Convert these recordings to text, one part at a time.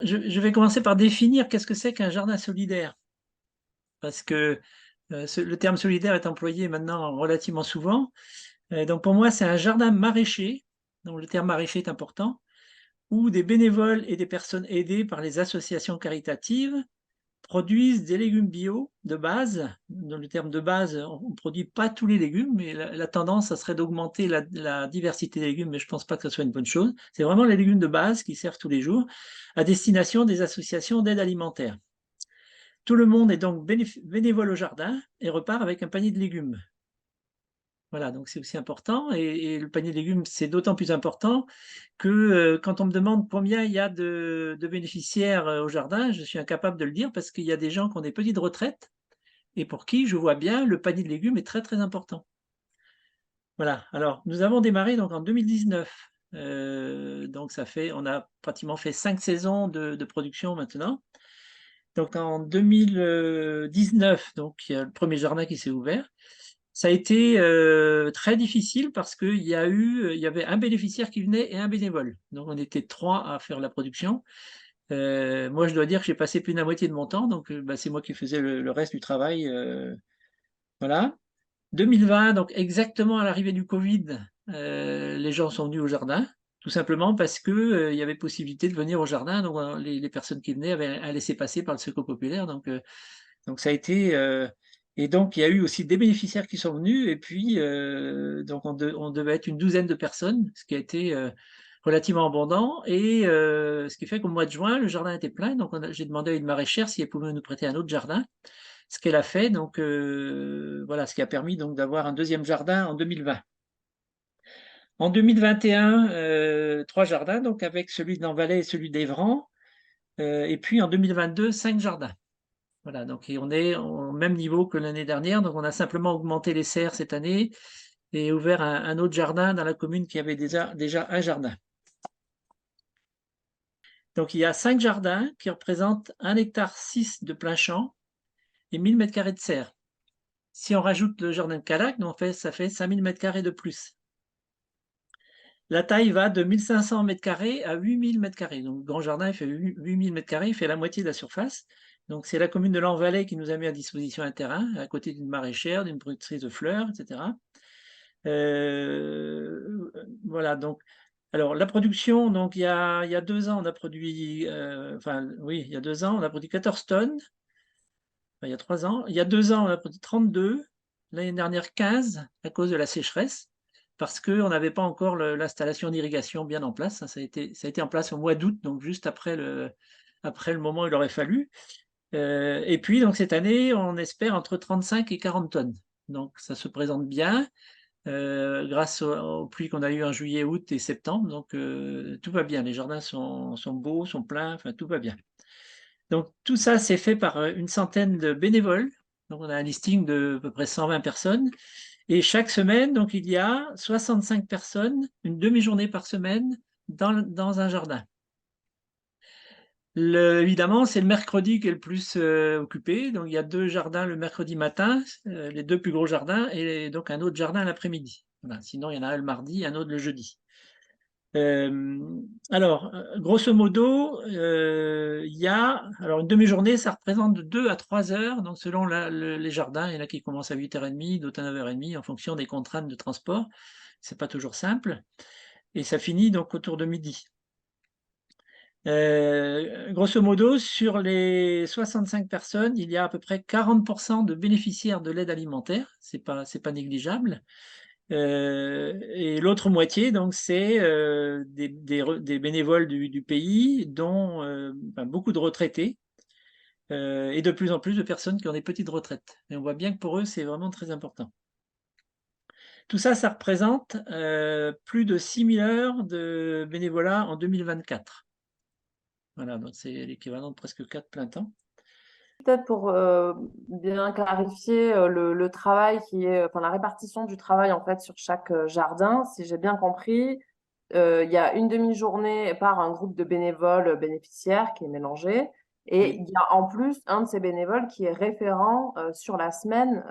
Je vais commencer par définir qu'est-ce que c'est qu'un jardin solidaire. Parce que le terme solidaire est employé maintenant relativement souvent. Donc pour moi, c'est un jardin maraîcher, donc le terme maraîcher est important, où des bénévoles et des personnes aidées par les associations caritatives produisent des légumes bio de base. Dans le terme de base, on ne produit pas tous les légumes, mais la tendance, ça serait d'augmenter la diversité des légumes, mais je ne pense pas que ce soit une bonne chose. C'est vraiment les légumes de base qui servent tous les jours à destination des associations d'aide alimentaire. Tout le monde est donc bénévole au jardin et repart avec un panier de légumes. Voilà, donc c'est aussi important. Et le panier de légumes, c'est d'autant plus important que quand on me demande combien il y a de bénéficiaires au jardin, je suis incapable de le dire parce qu'il y a des gens qui ont des petites retraites et pour qui, je vois bien, le panier de légumes est très très important. Voilà, alors nous avons démarré donc en 2019. Donc on a pratiquement fait 5 saisons de production maintenant. Donc en 2019, donc il y a le premier jardin qui s'est ouvert. Ça a été très difficile parce qu'il y avait un bénéficiaire qui venait et un bénévole. Donc on était 3 à faire la production. Moi, je dois dire que j'ai passé plus de la moitié de mon temps, donc bah, c'est moi qui faisais le reste du travail. Voilà. 2020, donc exactement à l'arrivée du Covid, les gens sont venus au jardin, tout simplement parce que il y avait possibilité de venir au jardin. Donc les personnes qui venaient avaient un laissez-passer par le Secours populaire. Donc ça a été et donc il y a eu aussi des bénéficiaires qui sont venus et puis donc on devait être une douzaine de personnes, ce qui a été relativement abondant et ce qui fait qu'au mois de juin, le jardin était plein. Donc j'ai demandé à une maraîchère si elle pouvait nous prêter un autre jardin, ce qu'elle a fait. Donc voilà, ce qui a permis donc d'avoir un deuxième jardin en 2020. En 2021, 3 jardins, donc avec celui de Lanvalet et celui d'Evran, et puis en 2022, 5 jardins. Voilà, donc on est au même niveau que l'année dernière, donc on a simplement augmenté les serres cette année et ouvert un autre jardin dans la commune qui avait déjà un jardin. Donc il y a 5 jardins qui représentent 1,6 hectare de plein champ et 1000 m² de serre. Si on rajoute le jardin de Calac, ça fait 5000 m² de plus. La taille va de 1500 m² à 8000 m². Donc le grand jardin il fait 8000 m², il fait la moitié de la surface. Donc c'est la commune de Lanvalet qui nous a mis à disposition un terrain à côté d'une maraîchère, d'une productrice de fleurs, etc. Voilà, donc alors la production, donc il y a 2 ans, on a produit, enfin oui, il y a 2 ans, on a produit 14 tonnes. Enfin, il y a 3 ans. Il y a 2 ans, on a produit 32. L'année dernière, 15 à cause de la sécheresse, parce qu'on n'avait pas encore l'installation d'irrigation bien en place. Ça a été en place au mois d'août, donc juste après le moment où il aurait fallu. Et puis, donc cette année, on espère entre 35 et 40 tonnes. Donc ça se présente bien grâce aux pluies qu'on a eues en juillet, août et septembre. Donc tout va bien. Les jardins sont beaux, sont pleins, enfin tout va bien. Donc tout ça, c'est fait par une centaine de bénévoles. Donc on a un listing de à peu près 120 personnes. Et chaque semaine, donc il y a 65 personnes, une demi-journée par semaine, dans un jardin. Évidemment, c'est le mercredi qui est le plus occupé. Donc il y a 2 jardins le mercredi matin, les 2 plus gros jardins, et donc un autre jardin l'après-midi. Voilà. Sinon, il y en a un le mardi, un autre le jeudi. Alors, grosso modo, il y a alors une demi-journée, ça représente de 2 à 3 heures, donc selon les jardins. Il y en a qui commencent à 8h30, d'autres à 9h30, en fonction des contraintes de transport. C'est pas toujours simple. Et ça finit donc autour de midi. Grosso modo, sur les 65 personnes, il y a à peu près 40% de bénéficiaires de l'aide alimentaire. C'est pas négligeable. Et l'autre moitié, donc, c'est des bénévoles du pays, dont beaucoup de retraités et de plus en plus de personnes qui ont des petites retraites. Et on voit bien que pour eux, c'est vraiment très important. Tout ça, ça représente plus de 6000 heures de bénévolat en 2024. Voilà, donc c'est l'équivalent de presque 4 plein temps. Peut-être pour bien clarifier le travail enfin la répartition du travail en fait sur chaque jardin, si j'ai bien compris, il y a une demi-journée par un groupe de bénévoles bénéficiaires qui est mélangé, et Oui, il y a en plus un de ces bénévoles qui est référent sur la semaine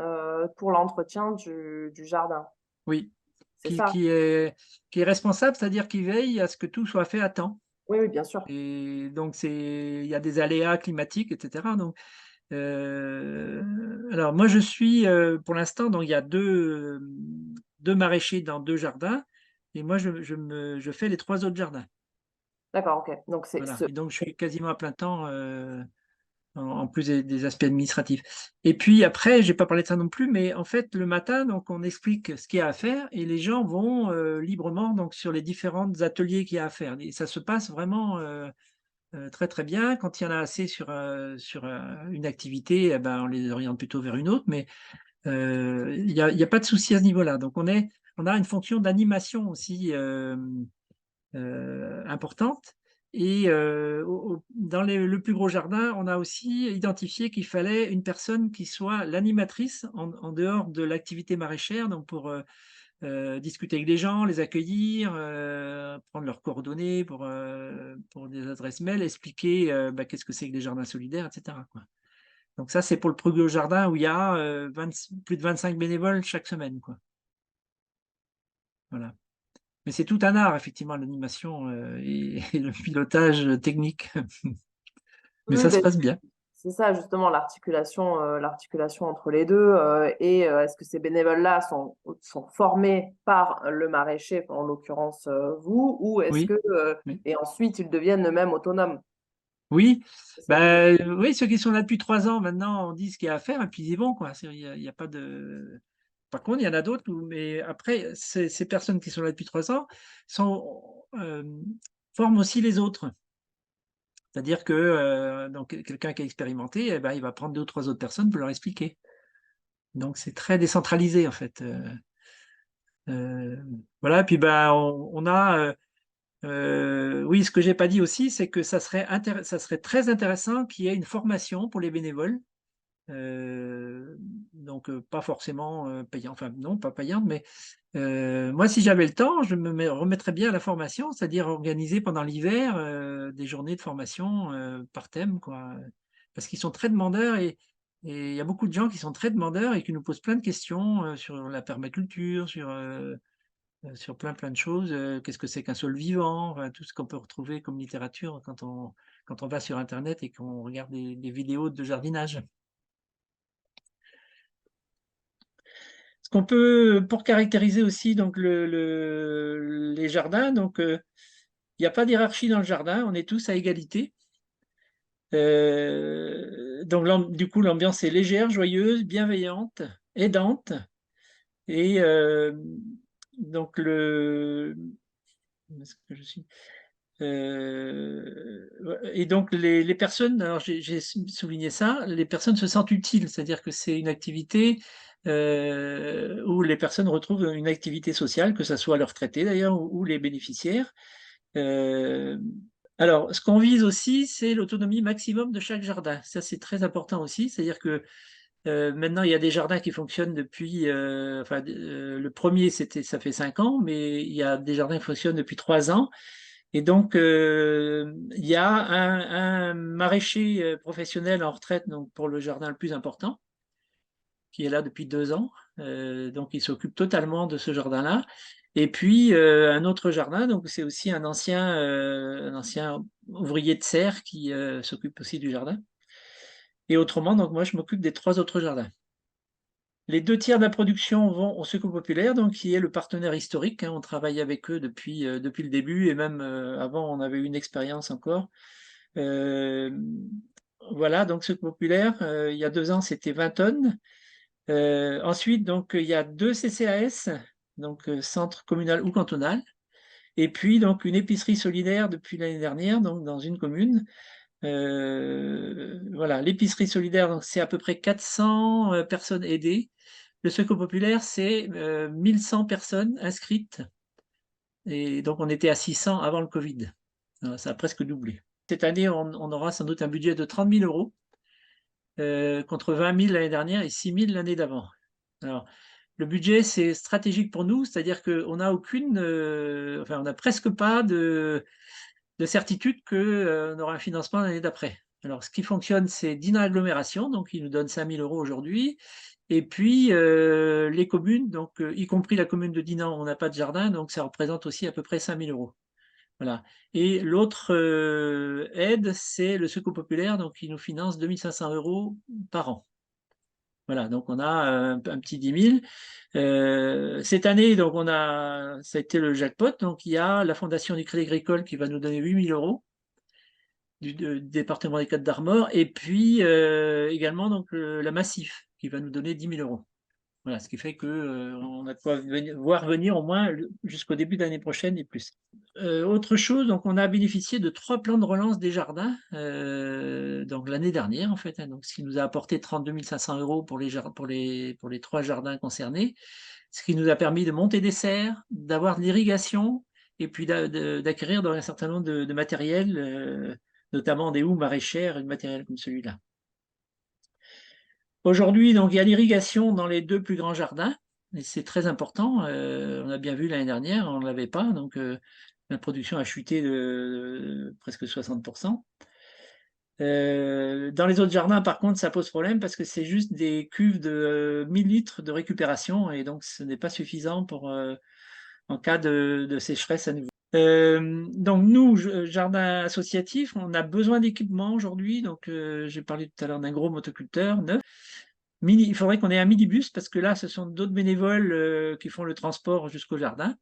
pour l'entretien du jardin. oui. C'est Qui, ça? qui est, qui est responsable, c'est-à-dire qui veille à ce que tout soit fait à temps. Oui, oui, bien sûr. Et donc, il y a des aléas climatiques, etc. Donc, alors, moi, je suis, pour l'instant, donc il y a deux maraîchers dans deux jardins. Et moi, je fais les trois autres jardins. D'accord, ok. Donc, c'est Voilà. ce. Et donc, je suis quasiment à plein temps, en plus des aspects administratifs. Et puis après, j'ai pas parlé de ça non plus, mais en fait, le matin, donc on explique ce qu'il y a à faire et les gens vont librement donc sur les différents ateliers qu'il y a à faire. Et ça se passe vraiment très très bien. Quand il y en a assez sur une activité, eh ben, on les oriente plutôt vers une autre, mais il y a pas de souci à ce niveau-là. Donc on a une fonction d'animation aussi importante. Et dans le plus gros jardin, on a aussi identifié qu'il fallait une personne qui soit l'animatrice en dehors de l'activité maraîchère, donc pour discuter avec les gens, les accueillir, prendre leurs coordonnées pour des adresses mail, expliquer bah, qu'est-ce que c'est que les jardins solidaires, etc., quoi. Donc ça, c'est pour le plus gros jardin où il y a plus de 25 bénévoles chaque semaine, quoi. Voilà. Mais c'est tout un art, effectivement, l'animation et le pilotage technique. Mais Oui, ça se ben, passe bien. c'est ça justement l'articulation entre les deux. Et est-ce que ces bénévoles-là sont formés par le maraîcher, en l'occurrence vous, ou est-ce Oui, que oui. et ensuite ils deviennent eux-mêmes autonomes? Oui, C'est ça l'idée. bah, oui, ceux qui sont là depuis 3 ans, maintenant, on dit ce qu'il y a à faire et puis ils y vont, quoi. Il y a pas de. Par contre, il y en a d'autres, mais après, ces personnes qui sont là depuis 3 ans forment aussi les autres. C'est-à-dire que donc, quelqu'un qui a expérimenté, eh ben, il va prendre deux ou trois autres personnes pour leur expliquer. Donc, c'est très décentralisé, en fait. Euh, voilà, et puis ben, on a. Oui, ce que j'ai pas dit aussi, c'est que ça serait très intéressant qu'il y ait une formation pour les bénévoles. Euh, donc, pas forcément payant, enfin non, pas payante, mais moi, si j'avais le temps, je remettrais bien à la formation, c'est-à-dire organiser pendant l'hiver des journées de formation par thème, quoi. Parce qu'ils sont très demandeurs et il y a beaucoup de gens qui sont très demandeurs et qui nous posent plein de questions sur la permaculture, sur plein de choses. Qu'est-ce que c'est qu'un sol vivant? Enfin, tout ce qu'on peut retrouver comme littérature quand on va sur Internet et qu'on regarde des vidéos de jardinage. Ce qu'on peut, pour caractériser aussi donc les jardins, donc il n'y a pas d'hierarchie dans le jardin, on est tous à égalité. Donc du coup, l'ambiance est légère, joyeuse, bienveillante, aidante. Et donc où est-ce que je suis? Et donc les personnes, alors j'ai souligné ça, les personnes se sentent utiles, c'est-à-dire que c'est une activité où les personnes retrouvent une activité sociale, que ce soit leurs retraités d'ailleurs ou les bénéficiaires. Euh, alors, ce qu'on vise aussi, c'est l'autonomie maximum de chaque jardin. Ça, c'est très important aussi, c'est-à-dire que maintenant, il y a des jardins qui fonctionnent depuis, enfin, le premier, ça fait 5 ans, mais il y a des jardins qui fonctionnent depuis 3 ans. Et donc, il y a un maraîcher professionnel en retraite donc pour le jardin le plus important, qui est là depuis 2 ans. Donc, il s'occupe totalement de ce jardin-là. Et puis, un autre jardin, donc c'est aussi un ancien ouvrier de serre qui s'occupe aussi du jardin. Et autrement, donc moi, je m'occupe des trois autres jardins. Les 2 tiers de la production vont au Secours populaire, donc qui est le partenaire historique, hein. On travaille avec eux depuis le début et même avant, on avait une expérience encore. Euh, voilà, donc Secours populaire, il y a 2 ans, c'était 20 tonnes. Ensuite, donc, il y a 2 CCAS, donc centre communal ou cantonal, et puis donc une épicerie solidaire depuis l'année dernière, donc dans une commune. Voilà, l'épicerie solidaire, donc, c'est à peu près 400 personnes aidées. Le Secours populaire, c'est 1100 personnes inscrites. Et donc, on était à 600 avant le Covid. Ça a presque doublé. Cette année, on aura sans doute un budget de 30 000 euros contre 20 000 l'année dernière et 6 000 l'année d'avant. Alors, le budget, c'est stratégique pour nous, c'est-à-dire qu'on n'a enfin, on n'a presque pas de certitude qu'on aura un financement l'année d'après. Alors, ce qui fonctionne, c'est Dinan Agglomération, donc ils nous donnent 5 000 euros aujourd'hui. Et puis, les communes, donc y compris la commune de Dinan, on n'a pas de jardin, donc ça représente aussi à peu près 5 000 euros. Voilà. Et l'autre aide, c'est le Secours populaire, donc qui nous finance 2 500 € par an. Voilà, donc on a un petit 10 000. Cette année, donc ça a été le jackpot. Donc il y a la Fondation du Crédit Agricole qui va nous donner 8 000 € du département des Côtes-d'Armor, et puis également donc la Massif qui va nous donner 10 000 €. Voilà, ce qui fait qu'on a de quoi voir venir au moins jusqu'au début de l'année prochaine et plus. Autre chose, donc on a bénéficié de 3 plans de relance des jardins donc l'année dernière en fait, hein, donc ce qui nous a apporté 32 500 € pour les 3 jardins concernés, ce qui nous a permis de monter des serres, d'avoir de l'irrigation et puis d'acquérir un certain nombre de matériel, notamment des houes maraîchères et de matériel comme celui-là. Aujourd'hui, donc, il y a l'irrigation dans les 2 plus grands jardins, et c'est très important. On a bien vu l'année dernière, on ne l'avait pas, donc la production a chuté de presque 60%. Dans les autres jardins, par contre, ça pose problème parce que c'est juste des cuves de 1000 litres de récupération, et donc ce n'est pas suffisant en cas de sécheresse à nouveau. Donc nous, jardin associatif, on a besoin d'équipement aujourd'hui. Donc j'ai parlé tout à l'heure d'un gros motoculteur neuf. Il faudrait qu'on ait un minibus parce que là, ce sont d'autres bénévoles qui font le transport jusqu'au jardin.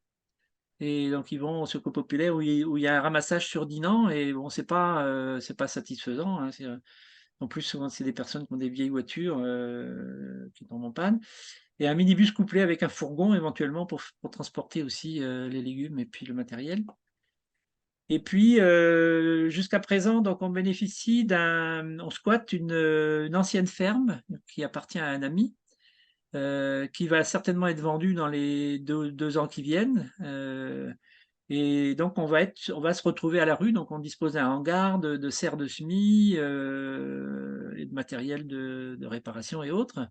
Et donc ils vont au Secours populaire où il y a un ramassage sur Dinan, et bon, c'est pas satisfaisant, hein. En plus, souvent, c'est des personnes qui ont des vieilles voitures qui tombent en panne. Et un minibus couplé avec un fourgon éventuellement pour transporter aussi les légumes et puis le matériel. Et puis, jusqu'à présent, donc on bénéficie on squatte une ancienne ferme qui appartient à un ami, qui va certainement être vendue dans les 2 ans qui viennent. Et donc on va se retrouver à la rue. Donc on dispose d'un hangar, de serres de semis et de matériel de réparation et autres.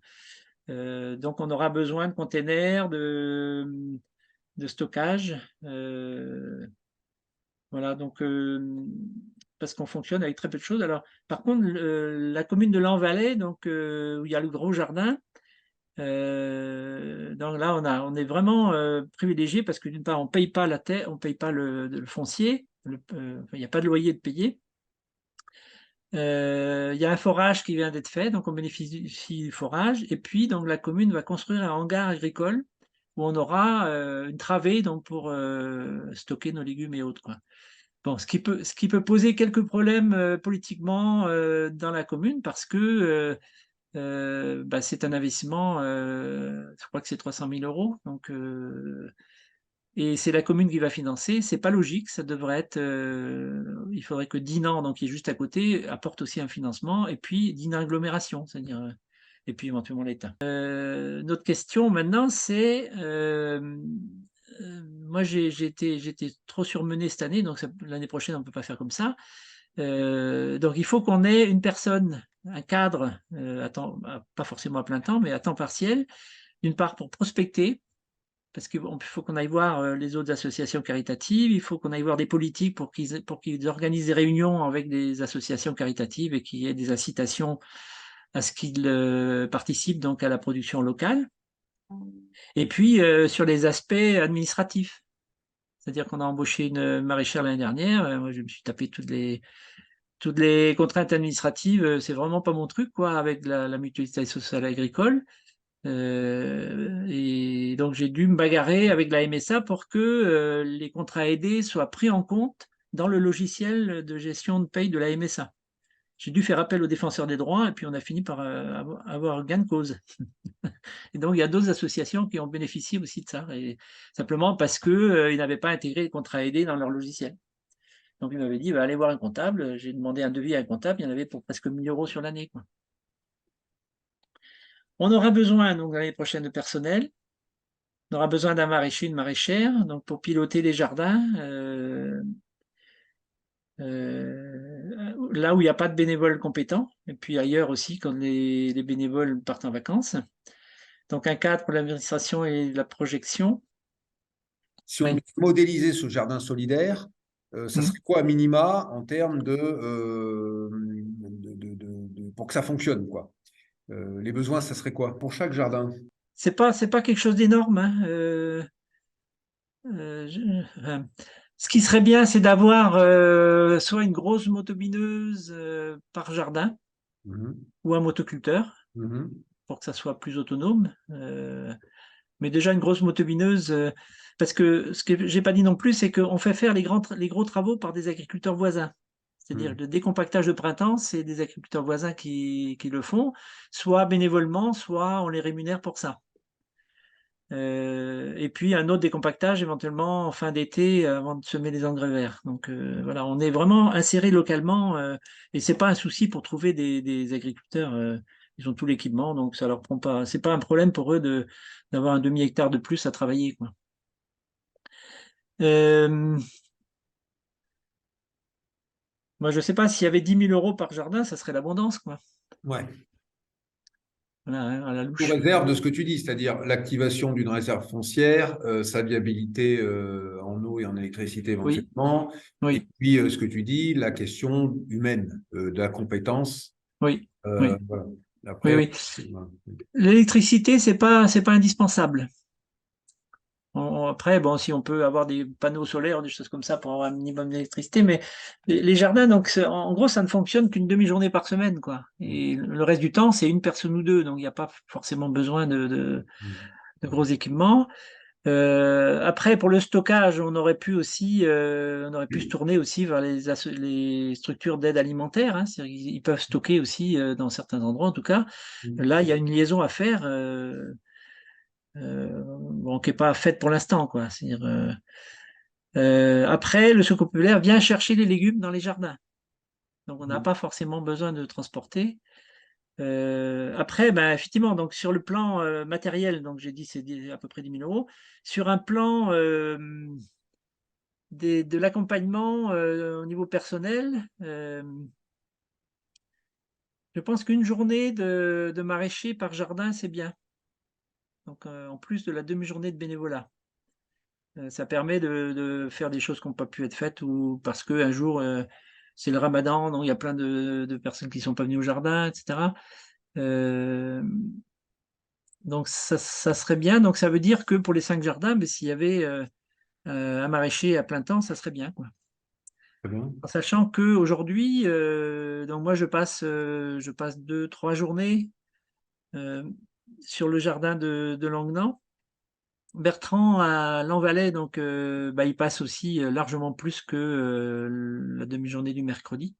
Donc on aura besoin de containers, de stockage. Voilà, donc parce qu'on fonctionne avec très peu de choses. Alors, par contre, la commune de Lanvalet, donc où il y a le gros jardin, donc là on est vraiment privilégié parce que d'une part on paye pas la terre, on paye pas le foncier, enfin, il n'y a pas de loyer de payer. Il y a un forage qui vient d'être fait, donc on bénéficie du forage. Et puis donc la commune va construire un hangar agricole où on aura une travée donc pour stocker nos légumes et autres, quoi. Bon, ce qui peut poser quelques problèmes politiquement dans la commune parce que bah, c'est un investissement, je crois que c'est 300 000 €. Donc, et c'est la commune qui va financer. C'est pas logique, ça devrait être. Il faudrait que Dinan, donc qui est juste à côté, apporte aussi un financement, et puis Dinan agglomération, c'est-à-dire, et puis éventuellement l'État. Notre question maintenant, c'est moi j'étais trop surmené cette année, donc l'année prochaine on ne peut pas faire comme ça. Donc il faut qu'on ait une personne, un cadre, pas forcément à plein temps, mais à temps partiel, d'une part pour prospecter, parce qu'il faut qu'on aille voir les autres associations caritatives, il faut qu'on aille voir des politiques pour qu'ils organisent des réunions avec des associations caritatives et qu'il y ait des incitations à ce qu'ils participent donc à la production locale. Et puis sur les aspects administratifs, c'est-à-dire qu'on a embauché une maraîchère l'année dernière, moi je me suis tapé toutes les contraintes administratives, c'est vraiment pas mon truc, quoi, avec la mutualité sociale agricole. Et donc j'ai dû me bagarrer avec la MSA pour que les contrats aidés soient pris en compte dans le logiciel de gestion de paye de la MSA. J'ai dû faire appel aux défenseurs des droits et puis on a fini par avoir gain de cause. Et donc il y a d'autres associations qui ont bénéficié aussi de ça, et simplement parce qu'ils n'avaient pas intégré les contrats aidés dans leur logiciel. Donc il m'avait dit, bah, allez voir un comptable. J'ai demandé un devis à un comptable, il y en avait pour presque 1 000 € sur l'année, quoi. On aura besoin donc l'année prochaine de personnel. On aura besoin d'un maraîcher, une maraîchère, donc pour piloter les jardins. Là où il n'y a pas de bénévoles compétents, et puis ailleurs aussi quand les bénévoles partent en vacances. Donc un cadre pour l'administration et la projection. Si on Oui. modélisait ce jardin solidaire, ça serait quoi à minima en termes pour que ça fonctionne, quoi. Les besoins, ça serait quoi pour chaque jardin? C'est pas quelque chose d'énorme, hein. Ce qui serait bien, c'est d'avoir soit une grosse motobineuse par jardin Mhm. ou un motoculteur Mhm. pour que ça soit plus autonome. Mais déjà une grosse motobineuse, parce que ce que j'ai pas dit non plus, c'est qu'on fait faire les gros travaux par des agriculteurs voisins. C'est-à-dire Mhm. le décompactage de printemps, c'est des agriculteurs voisins qui le font, soit bénévolement, soit on les rémunère pour ça. Et puis un autre décompactage éventuellement en fin d'été avant de semer les engrais verts. Donc voilà, on est vraiment inséré localement et c'est pas un souci pour trouver des agriculteurs. Ils ont tout l'équipement, donc ça leur prend pas. C'est pas un problème pour eux d'avoir un demi-hectare de plus à travailler, quoi. Euh, Moi, je sais pas s'il y avait 10 000 € par jardin, ça serait l'abondance, quoi. Ouais. Voilà, hein, à la Sous louche. réserve de ce que tu dis, c'est-à-dire l'activation d'une réserve foncière, sa viabilité en eau et en électricité Oui, éventuellement, et oui, puis ce que tu dis, la question humaine, de la compétence. oui, oui, Voilà. oui, Après, oui. voilà. L'électricité, c'est pas indispensable. Après, bon, si on peut avoir des panneaux solaires, des choses comme ça pour avoir un minimum d'électricité, mais les jardins, donc, en gros, ça ne fonctionne qu'une demi-journée par semaine, quoi. Et le reste du temps, c'est une personne ou deux, donc il n'y a pas forcément besoin de gros équipements. Après, pour le stockage, on aurait pu aussi, on aurait pu se tourner aussi vers les structures d'aide alimentaire, hein. C'est-à-dire qu'ils peuvent stocker aussi dans certains endroits, en tout cas. Là, il y a une liaison à faire. Bon, qui n'est pas faite pour l'instant, quoi. C'est-à-dire, après, le secours populaire vient chercher les légumes dans les jardins. Donc, on n'a pas forcément besoin de transporter. Après, ben, effectivement, donc sur le plan matériel, donc j'ai dit c'est à peu près 10 000 €. Sur un plan de l'accompagnement au niveau personnel, je pense qu'une journée de maraîcher par jardin, c'est bien. Donc, en plus de la demi-journée de bénévolat. Ça permet de faire des choses qui n'ont pas pu être faites ou parce qu'un jour, c'est le ramadan, donc il y a plein de personnes qui ne sont pas venues au jardin, etc. Euh, donc ça serait bien. Donc ça veut dire que pour les 5 jardins, mais s'il y avait un maraîcher à plein temps, ça serait bien, quoi. Très bien. En sachant qu'aujourd'hui, donc moi je passe 2, 3 journées euh, sur le jardin de Languenan. Bertrand à Lanvalet, donc bah, il passe aussi largement plus que la demi-journée du mercredi.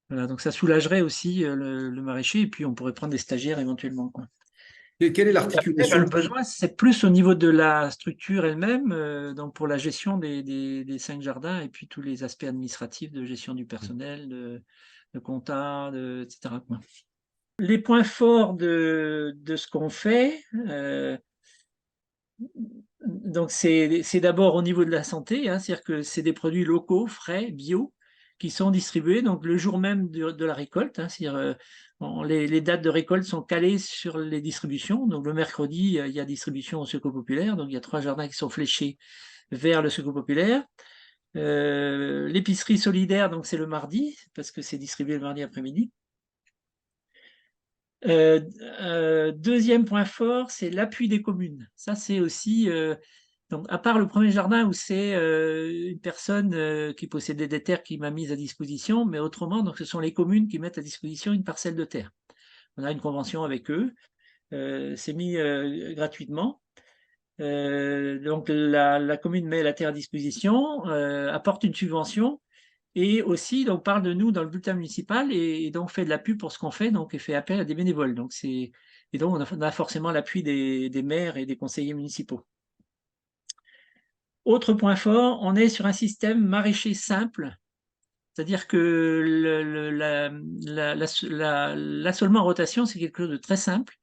Voilà, donc ça soulagerait aussi le maraîcher, et puis on pourrait prendre des stagiaires éventuellement, quoi. Et quelle est Et après, bah, le l'articulation? besoin, c'est plus au niveau de la structure elle-même, donc pour la gestion des 5 jardins, et puis tous les aspects administratifs de gestion du personnel, de compta, etc., quoi. Les points forts de ce qu'on fait, donc c'est d'abord au niveau de la santé, hein, c'est-à-dire que c'est des produits locaux, frais, bio, qui sont distribués donc le jour même de la récolte, hein, c'est-à-dire les dates de récolte sont calées sur les distributions. Donc le mercredi, il y a distribution au Secours populaire, donc il y a 3 jardins qui sont fléchés vers le Secours populaire. L'épicerie solidaire, donc c'est le mardi, parce que c'est distribué le mardi après-midi. Deuxième point fort, c'est l'appui des communes. Ça, c'est aussi, donc, à part le premier jardin où c'est une personne qui possédait des terres qui m'a mise à disposition, mais autrement, donc, ce sont les communes qui mettent à disposition une parcelle de terre. On a une convention avec eux, c'est mis gratuitement. Donc la commune met la terre à disposition, apporte une subvention et aussi donc parle de nous dans le bulletin municipal et donc fait de la pub pour ce qu'on fait, donc et fait appel à des bénévoles. Donc et donc on a forcément l'appui des maires et des conseillers municipaux. Autre point fort, on est sur un système maraîcher simple, c'est-à-dire que l'assolement en rotation, c'est quelque chose de très simple,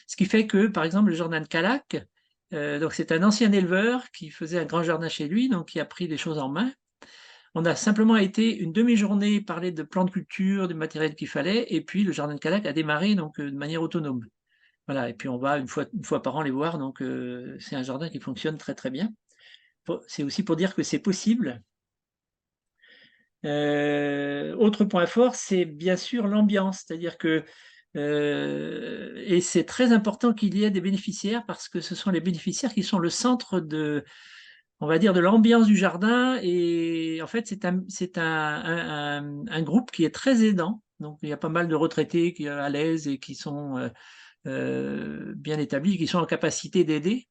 ce qui fait que, par exemple, le jardin de Calac, donc c'est un ancien éleveur qui faisait un grand jardin chez lui, donc qui a pris les choses en main. On a simplement été une demi-journée parler de plans de culture, du matériel qu'il fallait, et puis le jardin de Calac a démarré donc de manière autonome. Voilà, et puis on va une fois par an les voir, donc c'est un jardin qui fonctionne très très bien. C'est aussi pour dire que c'est possible. Autre point fort, c'est bien sûr l'ambiance, c'est-à-dire que et c'est très important qu'il y ait des bénéficiaires parce que ce sont les bénéficiaires qui sont le centre on va dire, de l'ambiance du jardin. Et en fait, c'est un groupe qui est très aidant. Donc, il y a pas mal de retraités qui sont à l'aise et qui sont bien établis, qui sont en capacité d'aider.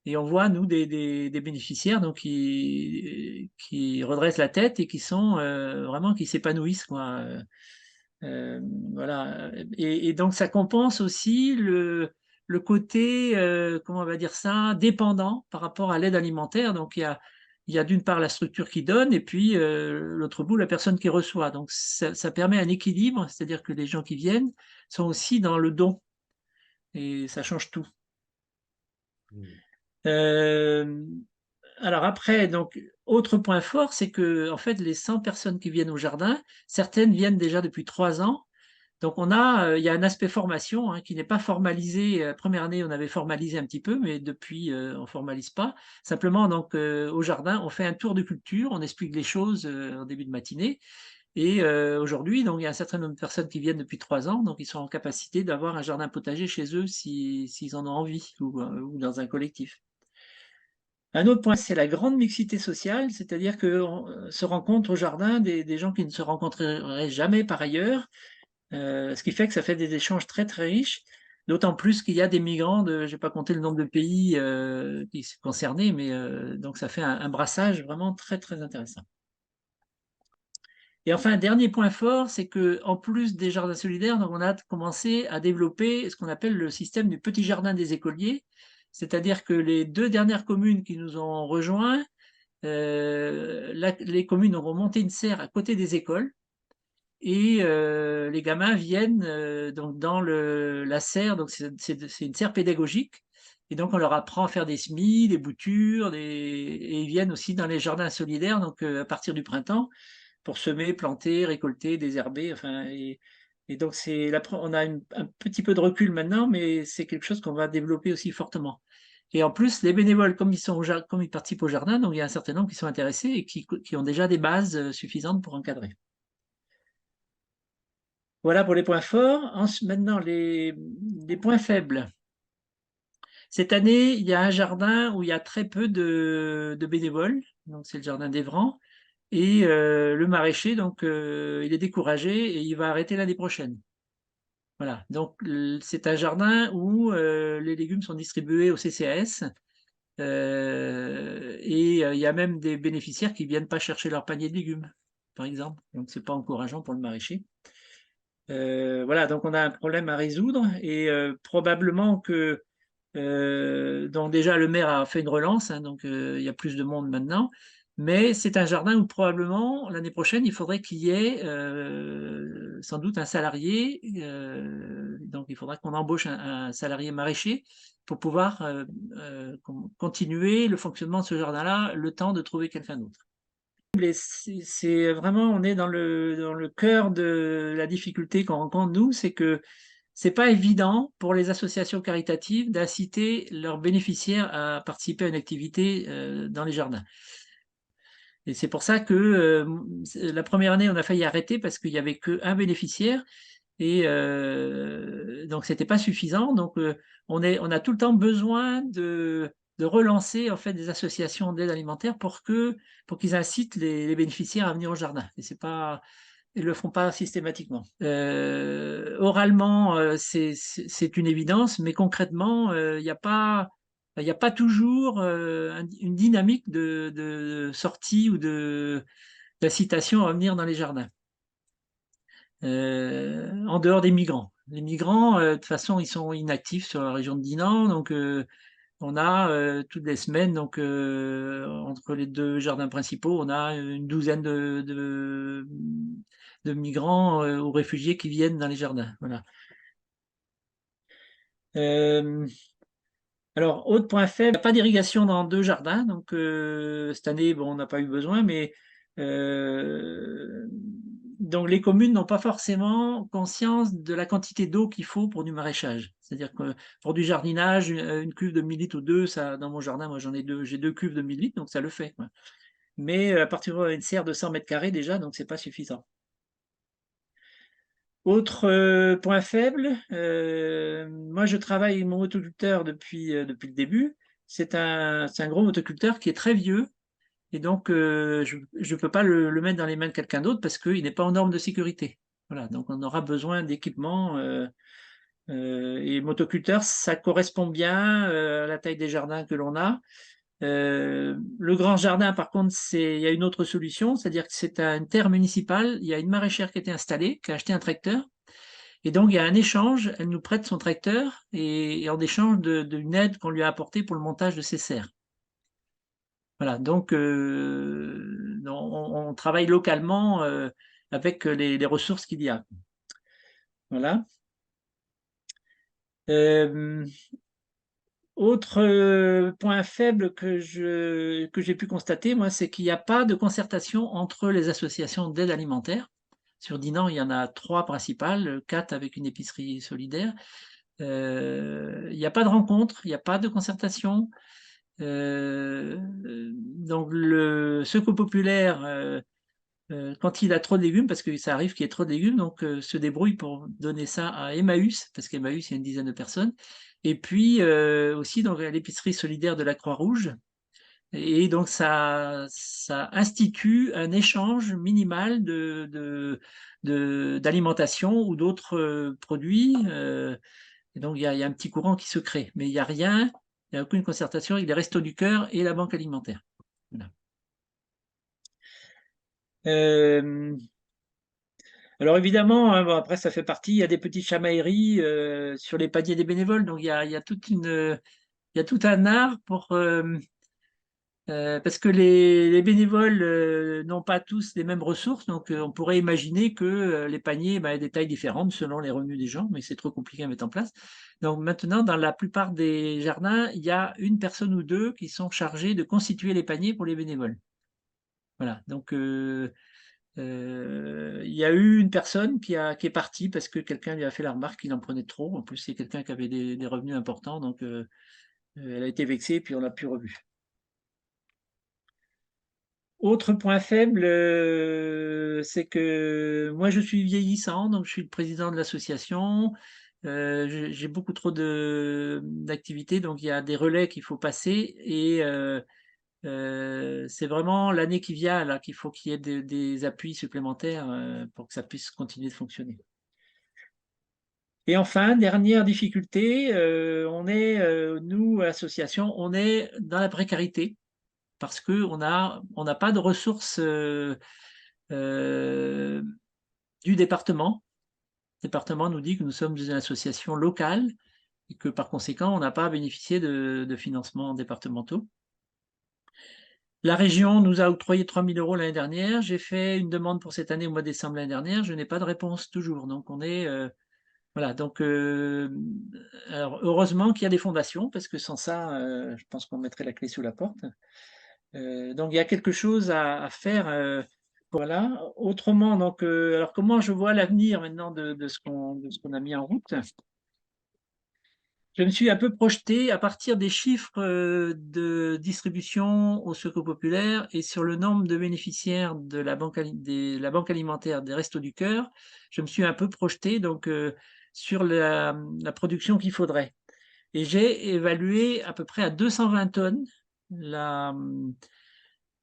Et on voit, nous, des bénéficiaires donc, qui redressent la tête et qui sont vraiment, qui s'épanouissent, quoi. Euh, voilà. Et donc, ça compense aussi le côté, comment on va dire ça, dépendant par rapport à l'aide alimentaire. Donc, il y a d'une part la structure qui donne et puis l'autre bout, la personne qui reçoit. Donc, ça permet un équilibre, c'est-à-dire que les gens qui viennent sont aussi dans le don et ça change tout. Euh, alors après, donc, autre point fort, c'est que en fait, les 100 personnes qui viennent au jardin, certaines viennent déjà depuis 3 ans. Donc il y a un aspect formation hein, qui n'est pas formalisé. La première année, on avait formalisé un petit peu, mais depuis, on ne formalise pas. Simplement, donc, au jardin, on fait un tour de culture, on explique les choses en début de matinée. Et aujourd'hui, donc, il y a un certain nombre de personnes qui viennent depuis 3 ans, donc ils sont en capacité d'avoir un jardin potager chez eux s'ils en ont envie ou dans un collectif. Un autre point, c'est la grande mixité sociale, c'est-à-dire que se rencontrent au jardin des gens qui ne se rencontreraient jamais par ailleurs, ce qui fait que ça fait des échanges très très riches, d'autant plus qu'il y a des migrants je n'ai pas compté le nombre de pays qui sont concernés, mais donc ça fait un brassage vraiment très très intéressant. Et enfin, un dernier point fort, c'est que en plus des jardins solidaires, donc on a commencé à développer ce qu'on appelle le système du petit jardin des écoliers, c'est-à-dire que les 2 dernières communes qui nous ont rejoints, les communes ont monté une serre à côté des écoles et les gamins viennent donc dans la serre, donc c'est une serre pédagogique. Et donc on leur apprend à faire des semis, des boutures, et ils viennent aussi dans les jardins solidaires donc à partir du printemps pour semer, planter, récolter, désherber. Enfin, et donc on a un petit peu de recul maintenant, mais c'est quelque chose qu'on va développer aussi fortement. Et en plus, les bénévoles, comme ils participent au jardin, donc il y a un certain nombre qui sont intéressés et qui ont déjà des bases suffisantes pour encadrer. Voilà pour les points forts. Maintenant, les points faibles. Cette année, il y a un jardin où il y a très peu de bénévoles, donc c'est le jardin d'Evran. Et le maraîcher, donc, il est découragé et il va arrêter l'année prochaine. Voilà, donc c'est un jardin où les légumes sont distribués au CCAS et il y a même des bénéficiaires qui ne viennent pas chercher leur panier de légumes, par exemple. Donc, ce n'est pas encourageant pour le maraîcher. Voilà, donc on a un problème à résoudre et probablement que donc déjà le maire a fait une relance, hein, donc il y a plus de monde maintenant, mais c'est un jardin où probablement l'année prochaine il faudrait qu'il y ait sans doute un salarié, donc il faudra qu'on embauche un salarié maraîcher pour pouvoir continuer le fonctionnement de ce jardin-là le temps de trouver quelqu'un d'autre. C'est vraiment, on est dans le cœur de la difficulté qu'on rencontre, nous, c'est que c'est pas évident pour les associations caritatives d'inciter leurs bénéficiaires à participer à une activité dans les jardins. Et c'est pour ça que la première année, on a failli arrêter parce qu'il n'y avait qu'un bénéficiaire et donc c'était pas suffisant. Donc on a tout le temps besoin de relancer en fait des associations d'aide alimentaire pour qu'ils incitent les bénéficiaires à venir au jardin. Et c'est pas ils ne le font pas systématiquement. Oralement, c'est une évidence, mais concrètement, il n'y a pas toujours une dynamique de sortie ou d'incitation à venir dans les jardins. En dehors des migrants. Les migrants, de toute façon, ils sont inactifs sur la région de Dinan, donc on a toutes les semaines, donc entre les 2 jardins principaux, on a une douzaine de migrants ou réfugiés qui viennent dans les jardins. Voilà. Alors, autre point faible, il n'y a pas d'irrigation dans 2 jardins, donc cette année, bon, on n'a pas eu besoin, mais donc les communes n'ont pas forcément conscience de la quantité d'eau qu'il faut pour du maraîchage. C'est-à-dire que pour du jardinage, une cuve de 1000 litres ou 2, ça, dans mon jardin, moi j'ai 2 cuves de 1000 litres, donc ça le fait, quoi. Mais à partir d'une serre de 100 mètres carrés déjà, donc c'est pas suffisant. Autre point faible, moi je travaille avec mon motoculteur depuis le début. c'est un gros motoculteur qui est très vieux. Et donc, je ne peux pas le mettre dans les mains de quelqu'un d'autre parce qu'il n'est pas en norme de sécurité. Voilà, donc on aura besoin d'équipements. Et motoculteur, ça correspond bien à la taille des jardins que l'on a. Le grand jardin, par contre, il y a une autre solution, c'est-à-dire que c'est une terre municipale. Il y a une maraîchère qui a été installée, qui a acheté un tracteur. Et donc, il y a un échange. Elle nous prête son tracteur et en échange d'une aide qu'on lui a apportée pour le montage de ses serres. Voilà, donc on travaille localement avec les ressources qu'il y a. Voilà. Autre point faible que j'ai pu constater, moi, c'est qu'il n'y a pas de concertation entre les associations d'aide alimentaire. Sur Dinan, il y en a 3 principales, 4 avec une épicerie solidaire. Il n'y a pas de rencontre, il n'y a pas de concertation. Donc le Secours populaire, quand il a trop de légumes, parce que ça arrive qu'il y ait trop de légumes, donc se débrouille pour donner ça à Emmaüs, parce qu'Emmaüs, il y a une dizaine de personnes, et puis aussi dans l'épicerie solidaire de la Croix-Rouge. Et donc ça institue un échange minimal d'alimentation ou d'autres produits. Et donc il y a un petit courant qui se crée, mais il n'y a rien, il n'y a aucune concertation avec les Restos du Cœur et la Banque alimentaire. Voilà. Alors évidemment, hein, bon, après ça fait partie, il y a des petites chamailleries sur les paniers des bénévoles, donc il y a tout un art parce que les bénévoles n'ont pas tous les mêmes ressources, donc on pourrait imaginer que les paniers aient des tailles différentes selon les revenus des gens, mais c'est trop compliqué à mettre en place. Donc maintenant, dans la plupart des jardins, il y a une personne ou deux qui sont chargées de constituer les paniers pour les bénévoles. Voilà, donc il y a eu une personne qui est partie parce que quelqu'un lui a fait la remarque qu'il en prenait trop. En plus, c'est quelqu'un qui avait des revenus importants, donc elle a été vexée, puis on l'a plus revue. Autre point faible, c'est que moi je suis vieillissant, donc je suis le président de l'association. J'ai beaucoup trop d'activités, donc il y a des relais qu'il faut passer et c'est vraiment l'année qui vient là qu'il faut qu'il y ait des appuis supplémentaires pour que ça puisse continuer de fonctionner. Et enfin, dernière difficulté, nous, association, on est dans la précarité parce qu'on n'a pas de ressources du département. Le département nous dit que nous sommes une association locale et que par conséquent, on n'a pas à bénéficier de financements départementaux. La région nous a octroyé 3 000 € l'année dernière. J'ai fait une demande pour cette année au mois de décembre l'année dernière. Je n'ai pas de réponse toujours. Donc on est voilà. Donc alors heureusement qu'il y a des fondations parce que sans ça, je pense qu'on mettrait la clé sous la porte. Donc il y a quelque chose à faire. Voilà. Autrement, donc alors comment je vois l'avenir maintenant de ce qu'on a mis en route? Je me suis un peu projeté à partir des chiffres de distribution au Secours populaire et sur le nombre de bénéficiaires de la banque alimentaire des Restos du Cœur. Je me suis un peu projeté donc sur la production qu'il faudrait. Et j'ai évalué à peu près à 220 tonnes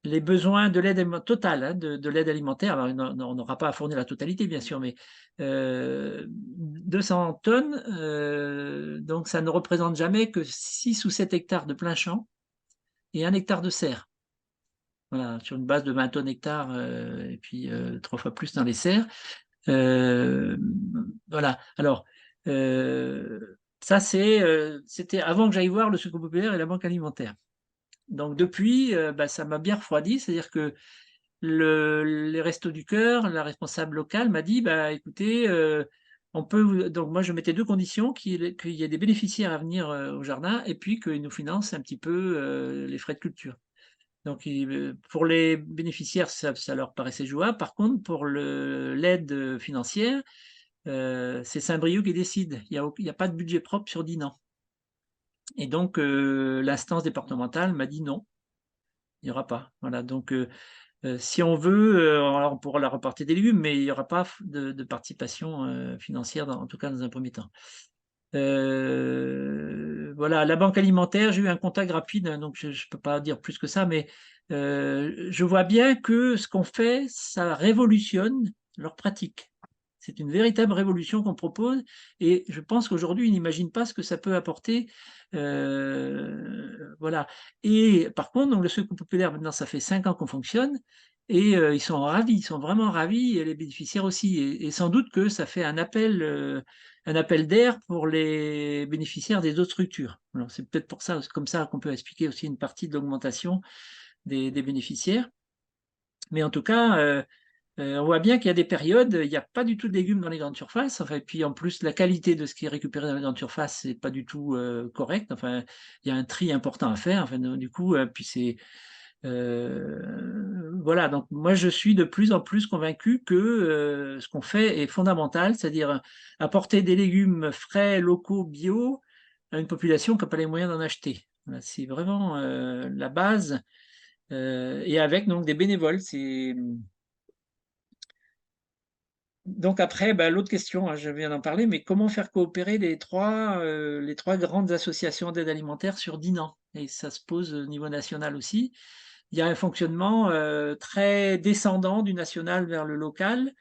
les besoins de l'aide totale hein, de l'aide alimentaire. Alors, on n'aura pas à fournir la totalité, bien sûr, mais 200 tonnes, donc ça ne représente jamais que 6 ou 7 hectares de plein champ et 1 hectare de serre. Voilà, sur une base de 20 tonnes hectares et puis 3 fois plus dans les serres. Voilà, alors ça c'était avant que j'aille voir le Secours populaire et la Banque alimentaire. Donc depuis, ça m'a bien refroidi, c'est-à-dire que les Restos du Cœur, la responsable locale m'a dit, écoutez, donc moi je mettais 2 conditions, qu'il y ait des bénéficiaires à venir au jardin et puis qu'ils nous financent un petit peu les frais de culture. Donc pour les bénéficiaires, ça leur paraissait jouable. Par contre, pour l'aide financière, c'est Saint-Brieuc qui décide. Il n'y a pas de budget propre sur Dinan. Et donc l'instance départementale m'a dit non, il n'y aura pas. Voilà, donc si on veut, alors on pourra la reporter des légumes, mais il n'y aura pas de participation financière, en tout cas dans un premier temps. Voilà, la banque alimentaire, j'ai eu un contact rapide, hein, donc je ne peux pas dire plus que ça, mais je vois bien que ce qu'on fait, ça révolutionne leur pratique. C'est une véritable révolution qu'on propose et je pense qu'aujourd'hui, ils n'imaginent pas ce que ça peut apporter. Voilà. Et par contre, donc, le Secours populaire, maintenant, ça fait 5 ans qu'on fonctionne et ils sont ravis, ils sont vraiment ravis et les bénéficiaires aussi. Et sans doute que ça fait un appel d'air pour les bénéficiaires des autres structures. Alors, c'est peut-être pour ça, comme ça qu'on peut expliquer aussi une partie de l'augmentation des bénéficiaires. Mais en tout cas, on voit bien qu'il y a des périodes, il n'y a pas du tout de légumes dans les grandes surfaces. Enfin, et puis en plus, la qualité de ce qui est récupéré dans les grandes surfaces, c'est pas du tout correct. Enfin, il y a un tri important à faire. Enfin, du coup, puis c'est voilà. Donc moi, je suis de plus en plus convaincu que ce qu'on fait est fondamental, c'est-à-dire apporter des légumes frais, locaux, bio à une population qui n'a pas les moyens d'en acheter. Voilà, c'est vraiment la base. Et avec donc des bénévoles, c'est donc après, bah, l'autre question, hein, je viens d'en parler, mais comment faire coopérer les trois grandes associations d'aide alimentaire sur Dinan? Et ça se pose au niveau national aussi. Il y a un fonctionnement très descendant du national vers le local.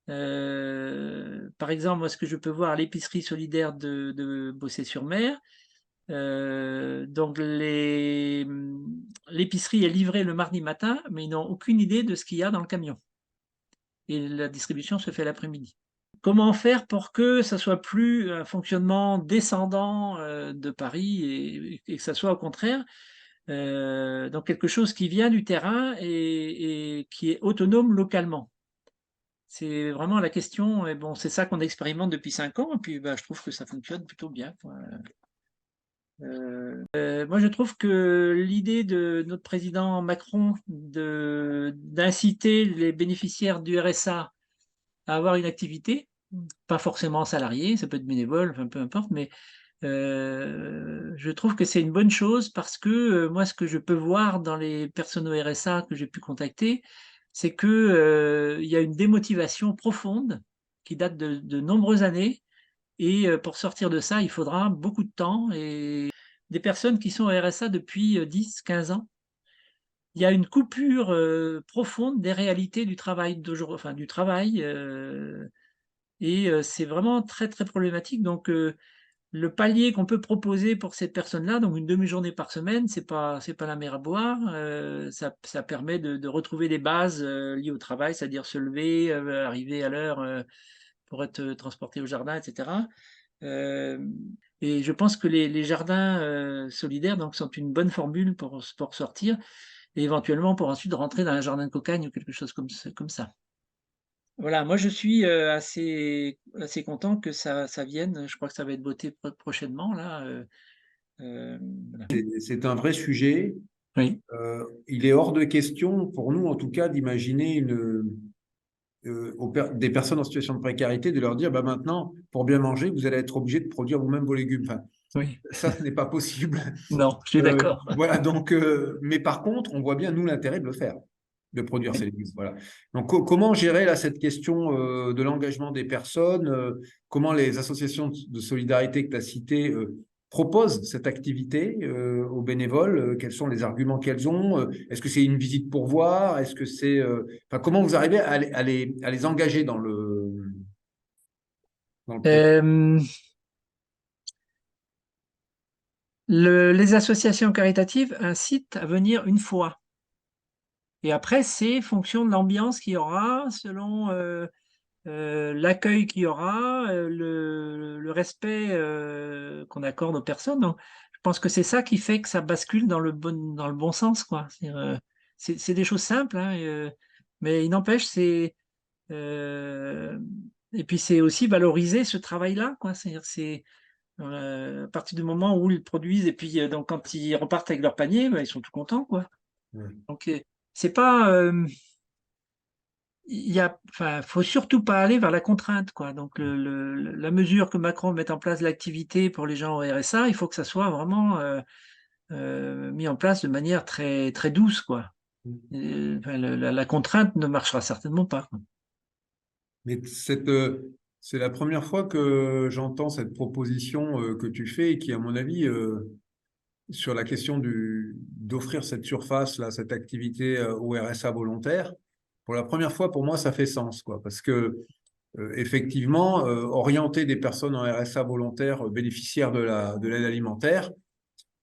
Par exemple, moi, ce que je peux voir à l'épicerie solidaire de Bossé-sur-Mer, donc l'épicerie est livrée le mardi matin, mais ils n'ont aucune idée de ce qu'il y a dans le camion. Et la distribution se fait l'après-midi. Comment faire pour que ça soit plus un fonctionnement descendant de Paris et que ça soit au contraire donc quelque chose qui vient du terrain et qui est autonome localement. C'est vraiment la question, et bon, c'est ça qu'on expérimente depuis 5 ans, et puis bah, je trouve que ça fonctionne plutôt bien, quoi. Moi, je trouve que l'idée de notre président Macron d'inciter les bénéficiaires du RSA à avoir une activité, pas forcément salarié, ça peut être bénévole, enfin, peu importe, mais je trouve que c'est une bonne chose parce que moi, ce que je peux voir dans les personnes au RSA que j'ai pu contacter, c'est que il y a une démotivation profonde qui date de nombreuses années et pour sortir de ça, il faudra beaucoup de temps et des personnes qui sont au RSA depuis 10, 15 ans. Il y a une coupure profonde des réalités du travail d'aujourd'hui, enfin du travail, et c'est vraiment très très problématique. Donc le palier qu'on peut proposer pour ces personnes-là, donc une demi-journée par semaine, c'est pas la mer à boire. Ça permet de retrouver des bases liées au travail, c'est-à-dire se lever, arriver à l'heure pour être transporté au jardin, etc. Euh, et je pense que les jardins solidaires donc, sont une bonne formule pour sortir et éventuellement pour ensuite rentrer dans un jardin de cocagne ou quelque chose comme ça. Voilà, moi je suis assez content que ça vienne. Je crois que ça va être voté prochainement là. Voilà. C'est un vrai sujet. Oui. Il est hors de question, pour nous en tout cas, d'imaginer des personnes en situation de précarité, de leur dire bah, maintenant, pour bien manger, vous allez être obligé de produire vous-même vos légumes. Enfin, Oui. ça, ce n'est pas possible. Non, je suis d'accord. Voilà, donc, mais par contre, on voit bien, nous, l'intérêt de le faire, de produire ces légumes. Voilà. Donc, comment gérer là, cette question de l'engagement des personnes comment les associations de solidarité que tu as citées proposent cette activité aux bénévoles quels sont les arguments qu'elles ont est-ce que c'est une visite pour voir? Est-ce que c'est. Enfin, comment vous arrivez à les engager dans le projet? Euh, les associations caritatives incitent à venir une fois. Et après, c'est fonction de l'ambiance qu'il y aura, selon l'accueil qu'il y aura, le respect qu'on accorde aux personnes. Donc, je pense que c'est ça qui fait que ça bascule dans le bon sens, quoi. C'est des choses simples, hein, mais il n'empêche, euh, et puis c'est aussi valoriser ce travail-là, quoi. C'est-à-dire, c'est à partir du moment où ils produisent et puis donc quand ils repartent avec leur panier, ben, ils sont tout contents, quoi. Ouais. Donc c'est pas enfin, faut surtout pas aller vers la contrainte, quoi. Donc, la mesure que Macron met en place l'activité pour les gens au RSA, il faut que ça soit vraiment mis en place de manière très, très douce, quoi. Enfin, la contrainte ne marchera certainement pas, quoi. Mais C'est la première fois que j'entends cette proposition que tu fais et qui, à mon avis, sur la question d'offrir cette surface, là, cette activité au RSA volontaire, pour la première fois, pour moi, ça fait sens, quoi, parce que effectivement, orienter des personnes en RSA volontaire bénéficiaires de l'aide alimentaire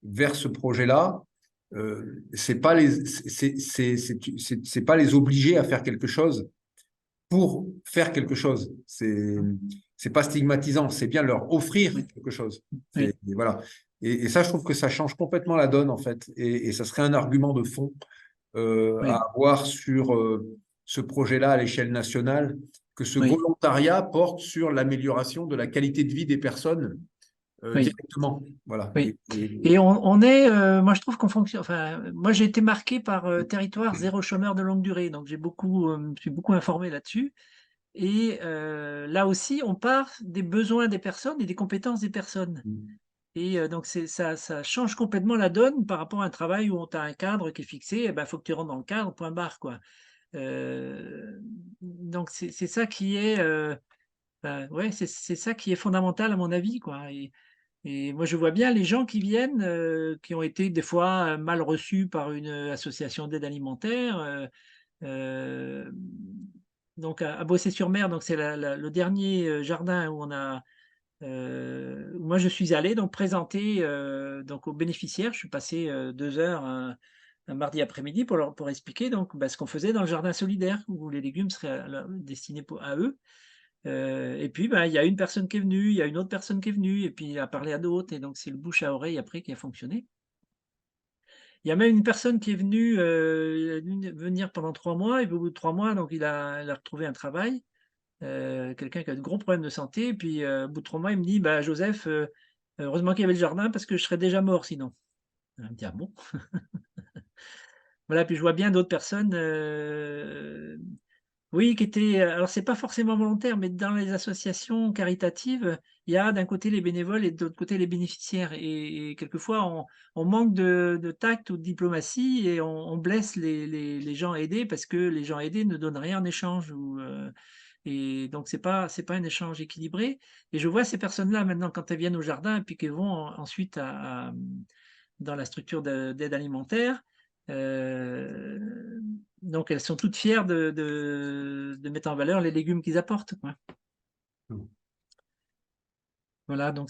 vers ce projet-là, c'est pas c'est pas les obliger à faire quelque chose pour faire quelque chose. C'est pas stigmatisant, c'est bien leur offrir Oui. quelque chose. Oui. Et voilà. Et ça, je trouve que ça change complètement la donne, en fait. Et ça serait un argument de fond à Oui. avoir sur ce projet-là à l'échelle nationale, que ce Oui. volontariat porte sur l'amélioration de la qualité de vie des personnes Oui. directement. Voilà. Oui. Et on est, moi je trouve qu'on fonctionne. Enfin, moi j'ai été marqué par territoire zéro chômeur de longue durée, donc me suis beaucoup informé là-dessus. Et là aussi, on part des besoins des personnes et des compétences des personnes. Et donc ça change complètement la donne par rapport à un travail où tu as un cadre qui est fixé, et ben faut que tu rentres dans le cadre, point barre, quoi. Donc c'est ça qui est, ouais, c'est ça qui est fondamental à mon avis, quoi. Et moi, je vois bien les gens qui viennent, qui ont été des fois mal reçus par une association d'aide alimentaire. Euh, donc à Bossé-sur-Mer, donc c'est le dernier jardin où où moi je suis allé donc présenter donc aux bénéficiaires. Je suis passé 2 heures un mardi après-midi pour expliquer donc ce qu'on faisait dans le jardin solidaire où les légumes seraient destinés à eux. Et puis, il y a une personne qui est venue, il y a une autre personne qui est venue, et puis il a parlé à d'autres, et donc c'est le bouche à oreille après qui a fonctionné. Il y a même une personne qui est venue venir pendant 3 mois, et puis au bout de 3 mois, donc elle a retrouvé un travail, quelqu'un qui a de gros problèmes de santé, et puis au bout de 3 mois, il me dit, bah, Joseph, heureusement qu'il y avait le jardin parce que je serais déjà mort sinon. Elle me dit, ah bon? Voilà, puis je vois bien d'autres personnes oui, qui était, alors c'est pas forcément volontaire, mais dans les associations caritatives, il y a d'un côté les bénévoles et de l'autre côté les bénéficiaires et quelquefois on manque de tact ou de diplomatie et on blesse les gens aidés parce que les gens aidés ne donnent rien en échange et donc c'est pas un échange équilibré et je vois ces personnes-là maintenant quand elles viennent au jardin et puis qu'elles vont ensuite dans la structure d'aide alimentaire, donc elles sont toutes fières de mettre en valeur les légumes qu'ils apportent, quoi. Voilà, donc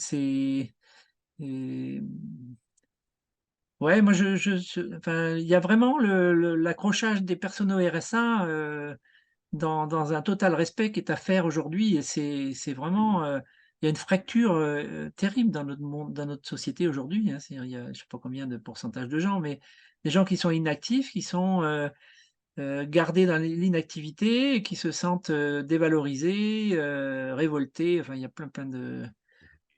ouais, moi enfin, il y a vraiment l'accrochage des personnes au RSA dans un total respect qui est à faire aujourd'hui, et c'est vraiment il y a une fracture terrible dans notre monde, dans notre société aujourd'hui, hein. Il y a, je sais pas combien de pourcentage de gens, mais des gens qui sont inactifs, qui sont gardés dans l'inactivité, et qui se sentent dévalorisés, révoltés. Enfin, il y a plein de,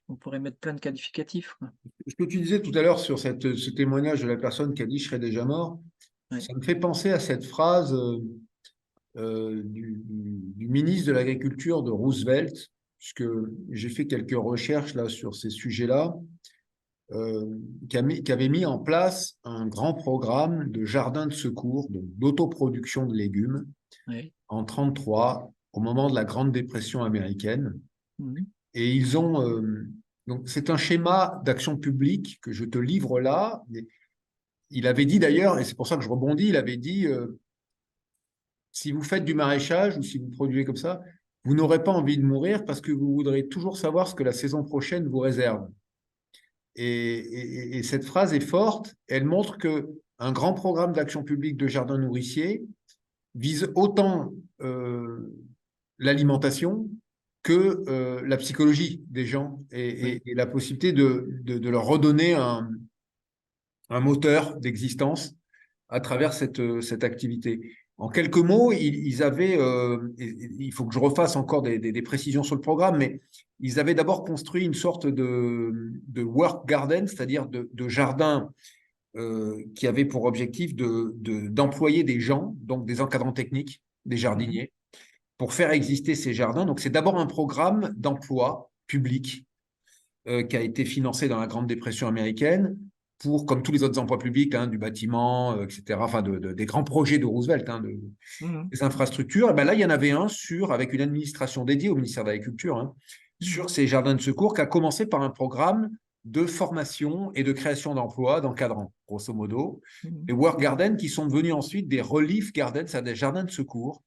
on pourrait mettre plein de qualificatifs, quoi. Ce que tu disais tout à l'heure sur ce témoignage de la personne qui a dit « je serais déjà mort », Ouais. ça me fait penser à cette phrase du ministre de l'Agriculture de Roosevelt, puisque j'ai fait quelques recherches là, sur ces sujets-là, qui avait mis en place un grand programme de jardins de secours, d'autoproduction de légumes, Ouais. en 1933, au moment de la Grande Dépression américaine. Mhm. Et ils ont... donc, c'est un schéma d'action publique que je te livre là. Il avait dit d'ailleurs, et c'est pour ça que je rebondis, il avait dit si vous faites du maraîchage ou si vous produisez comme ça, vous n'aurez pas envie de mourir parce que vous voudrez toujours savoir ce que la saison prochaine vous réserve. Et cette phrase est forte. Elle montre que un grand programme d'action publique de jardin nourricier vise autant l'alimentation que la psychologie des gens Oui. et la possibilité de leur redonner un moteur d'existence à travers cette activité. En quelques mots, ils avaient, il faut que je refasse encore des précisions sur le programme, mais ils avaient d'abord construit une sorte de work garden, c'est-à-dire de jardin qui avait pour objectif d'employer des gens, donc des encadrants techniques, des Mhm. jardiniers, pour faire exister ces jardins. Donc c'est d'abord un programme d'emploi public qui a été financé dans la Grande Dépression américaine, pour, comme tous les autres emplois publics, hein, du bâtiment, etc., enfin des grands projets de Roosevelt, hein, Mhm. des infrastructures. Et ben là, il y en avait un avec une administration dédiée au ministère de l'Agriculture, hein, sur ces jardins de secours, qui a commencé par un programme de formation et de création d'emplois d'encadrant, grosso modo. Mhm. Les work gardens qui sont devenus ensuite des relief gardens, c'est-à-dire des jardins de secours,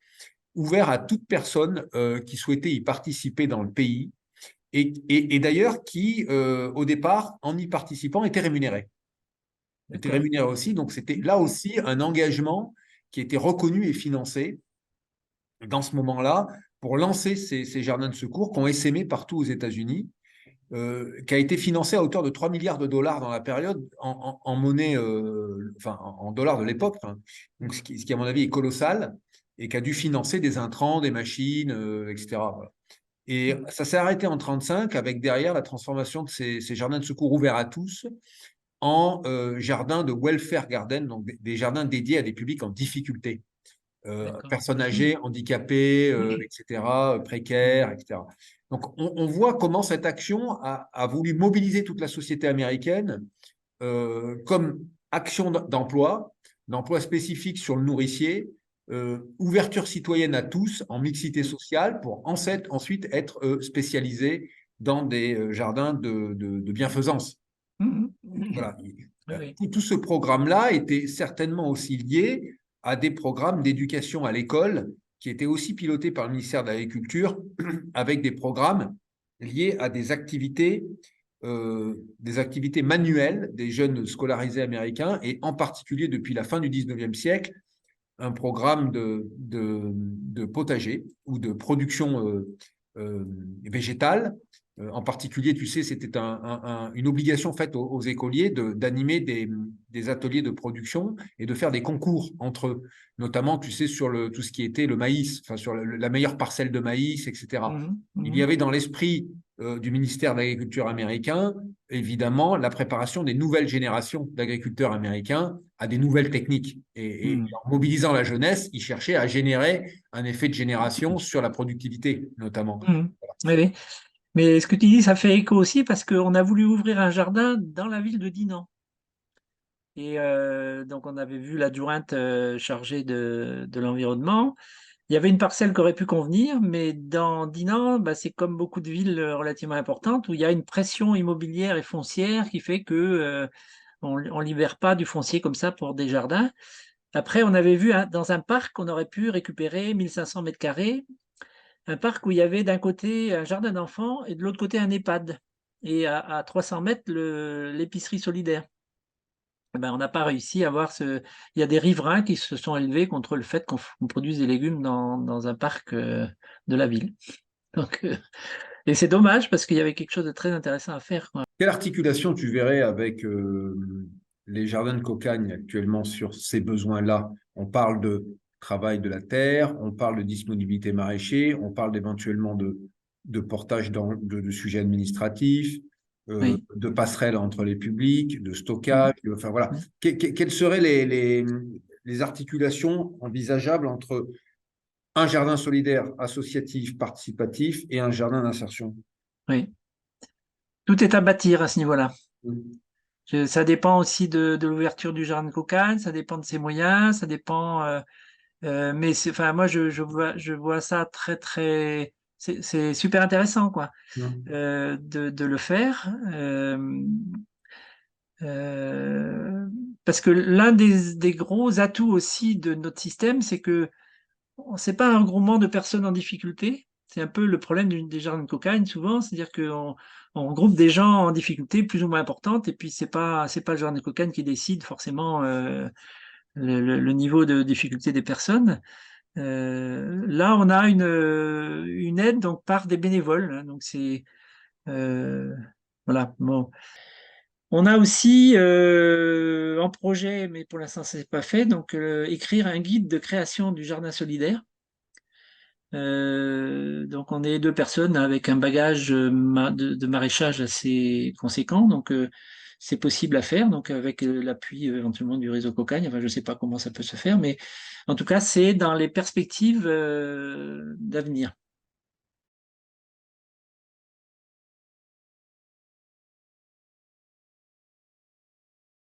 ouverts à toute personne qui souhaitait y participer dans le pays et d'ailleurs qui, au départ, en y participant, étaient rémunérés. Étaient D'accord. rémunérés aussi. Donc, c'était là aussi un engagement qui était reconnu et financé dans ce moment-là pour lancer ces jardins de secours qui ont essaimé partout aux États-Unis, qui a été financé à hauteur de 3 milliards de dollars dans la période en monnaie, enfin en dollars de l'époque, hein. Donc, ce qui, à mon avis, est colossal et qui a dû financer des intrants, des machines, etc. Voilà. Et ça s'est arrêté en 1935 avec derrière la transformation de ces jardins de secours ouverts à tous en jardins de welfare garden, donc des jardins dédiés à des publics en difficulté, D'accord. personnes âgées, handicapées, etc., précaires, etc. Donc on voit comment cette action a voulu mobiliser toute la société américaine comme action d'emploi spécifique sur le nourricier, ouverture citoyenne à tous en mixité sociale pour ensuite être spécialisé dans des jardins de bienfaisance. Mhm. Voilà. Oui, oui. Tout ce programme-là était certainement aussi lié à des programmes d'éducation à l'école qui étaient aussi pilotés par le ministère de l'Agriculture avec des programmes liés à des activités manuelles des jeunes scolarisés américains et en particulier depuis la fin du 19e siècle, un programme de potager ou de production végétale. En particulier, tu sais, c'était une obligation faite aux écoliers d'animer des ateliers de production et de faire des concours entre eux, notamment, tu sais, sur tout ce qui était le maïs, enfin, sur la meilleure parcelle de maïs, etc. Mhm. Il y Mhm. avait dans l'esprit du ministère de l'Agriculture américain, évidemment, la préparation des nouvelles générations d'agriculteurs américains à des nouvelles techniques. Et Mhm. en mobilisant la jeunesse, ils cherchaient à générer un effet de génération sur la productivité, notamment. Mhm. Oui, oui. Mais ce que tu dis, ça fait écho aussi parce qu'on a voulu ouvrir un jardin dans la ville de Dinan. Et donc, on avait vu l'adjointe chargée de l'environnement. Il y avait une parcelle qui aurait pu convenir, mais dans Dinan, bah, c'est comme beaucoup de villes relativement importantes où il y a une pression immobilière et foncière qui fait que on libère pas du foncier comme ça pour des jardins. Après, on avait vu dans un parc, on aurait pu récupérer 1500 mètres carrés, un parc où il y avait d'un côté un jardin d'enfants et de l'autre côté un EHPAD. Et à 300 mètres, l'épicerie solidaire. Eh ben, on n'a pas réussi à voir ce. Il y a des riverains qui se sont élevés contre le fait qu'on produise des légumes dans un parc de la ville. Donc, et c'est dommage parce qu'il y avait quelque chose de très intéressant à faire, quoi. Quelle articulation tu verrais avec les jardins de cocagne actuellement sur ces besoins-là? On parle de travail de la terre, on parle de disponibilité maraîcher, on parle éventuellement de portage de sujets administratifs, Oui. de passerelles entre les publics, de Mhm. stockage, enfin voilà. Mhm. Quelles seraient les articulations envisageables entre un jardin solidaire associatif, participatif et un jardin d'insertion? Oui. Tout est à bâtir à ce niveau-là. Ça dépend aussi de l'ouverture du jardin de cocagne, ça dépend de ses moyens, ça dépend. Mais enfin, moi, je vois ça très, très. C'est super intéressant, quoi, de le faire. Euh, Parce que l'un des gros atouts aussi de notre système, c'est que c'est pas un regroupement de personnes en difficulté. C'est un peu le problème des jardins de cocagne souvent, c'est-à-dire on regroupe des gens en difficulté plus ou moins importante, et puis c'est pas le jardin de cocagne qui décide forcément le niveau de difficulté des personnes. Là, on a une aide donc par des bénévoles, hein, donc c'est voilà. Bon, on a aussi en projet, mais pour l'instant ça n'est pas fait, donc écrire un guide de création du jardin solidaire. Donc on est deux personnes avec un bagage de maraîchage assez conséquent, donc c'est possible à faire, donc avec l'appui éventuellement du réseau Cocagne. Enfin, je ne sais pas comment ça peut se faire, mais en tout cas c'est dans les perspectives d'avenir.